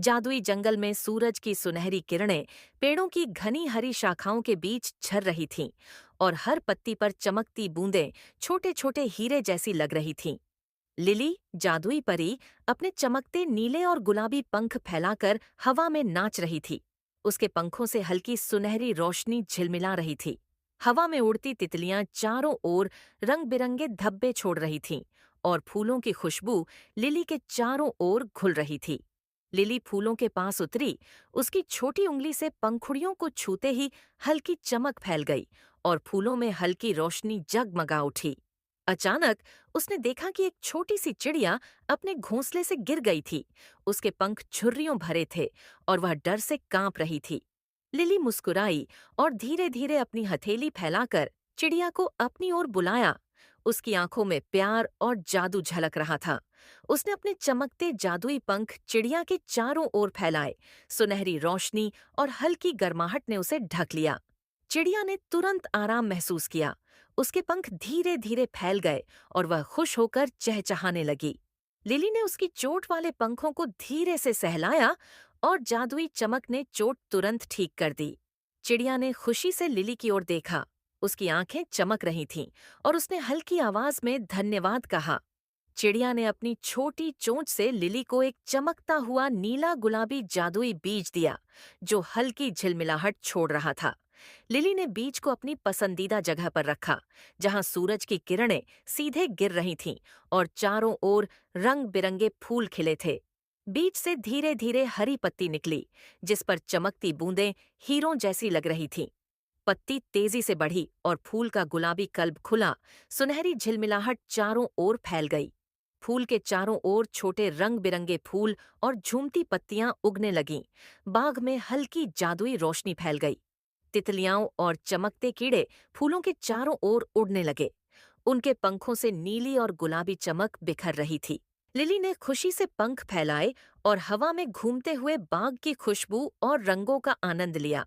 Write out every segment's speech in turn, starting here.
जादुई जंगल में सूरज की सुनहरी किरणें पेड़ों की घनी हरी शाखाओं के बीच झर रही थीं और हर पत्ती पर चमकती बूंदें छोटे छोटे हीरे जैसी लग रही थीं। लिली, जादुई परी, अपने चमकते नीले और गुलाबी पंख फैलाकर हवा में नाच रही थी। उसके पंखों से हल्की सुनहरी रोशनी झिलमिला रही थी। हवा में उड़ती तितलियां चारों ओर रंग बिरंगे धब्बे छोड़ रही थीं और फूलों की खुशबू लिली के चारों ओर घुल रही थी। लिली फूलों के पास उतरी, उसकी छोटी उंगली से पंखुड़ियों को छूते ही हल्की चमक फैल गई और फूलों में हल्की रोशनी जगमगा उठी। अचानक उसने देखा कि एक छोटी सी चिड़िया अपने घोंसले से गिर गई थी। उसके पंख झुर्रियों भरे थे और वह डर से कांप रही थी। लिली मुस्कुराई और धीरे धीरे अपनी हथेली फैलाकर चिड़िया को अपनी ओर बुलाया। उसकी आंखों में प्यार और जादू झलक रहा था। उसने अपने चमकते जादुई पंख चिड़िया के चारों ओर फैलाए। सुनहरी रोशनी और हल्की गर्माहट ने उसे ढक लिया। चिड़िया ने तुरंत आराम महसूस किया। उसके पंख धीरे धीरे फैल गए और वह खुश होकर चहचहाने लगी। लिली ने उसकी चोट वाले पंखों को धीरे से सहलाया और जादुई चमक ने चोट तुरंत ठीक कर दी। चिड़िया ने खुशी से लिली की ओर देखा। उसकी आंखें चमक रही थीं और उसने हल्की आवाज में धन्यवाद कहा। चिड़िया ने अपनी छोटी चोंच से लिली को एक चमकता हुआ नीला गुलाबी जादुई बीज दिया, जो हल्की झिलमिलाहट छोड़ रहा था। लिली ने बीज को अपनी पसंदीदा जगह पर रखा, जहां सूरज की किरणें सीधे गिर रही थीं और चारों ओर रंग बिरंगे फूल खिले थे। बीज से धीरे धीरे हरी पत्ती निकली, जिस पर चमकती बूंदें हीरों जैसी लग रही थीं। पत्ती तेजी से बढ़ी और फूल का गुलाबी कल्ब खुला। सुनहरी झिलमिलाहट चारों ओर फैल गई। फूल के चारों ओर छोटे रंग बिरंगे फूल और झूमती पत्तियां उगने लगीं। बाग में हल्की जादुई रोशनी फैल गई। तितलियां और चमकते कीड़े फूलों के चारों ओर उड़ने लगे। उनके पंखों से नीली और गुलाबी चमक बिखर रही थी। लिली ने खुशी से पंख फैलाए और हवा में घूमते हुए बाग की खुशबू और रंगों का आनंद लिया।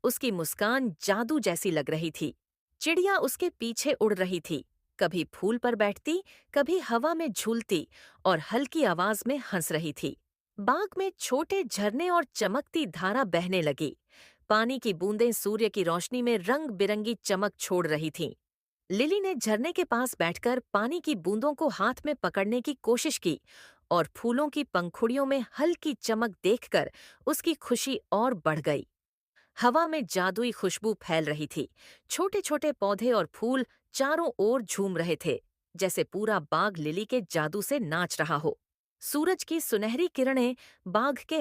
उसकी मुस्कान जादू जैसी लग रही थी। चिड़िया उसके पीछे उड़ रही थी, कभी फूल पर बैठती, कभी हवा में झूलती और हल्की आवाज में हंस रही थी। बाग में छोटे झरने और चमकती धारा बहने लगी। पानी की बूंदें सूर्य की रोशनी में रंग बिरंगी चमक छोड़ रही थीं। लिली ने झरने के पास बैठकर पानी की बूंदों को हाथ में पकड़ने की कोशिश की और फूलों की पंखुड़ियों में हल्की चमक देखकर उसकी खुशी और बढ़ गई। हवा में जादुई खुशबू फैल रही थी। छोटे छोटे पौधे और फूल चारों ओर झूम रहे थे, जैसे पूरा बाग लिली के जादू से नाच रहा हो। सूरज की सुनहरी किरणें बाग के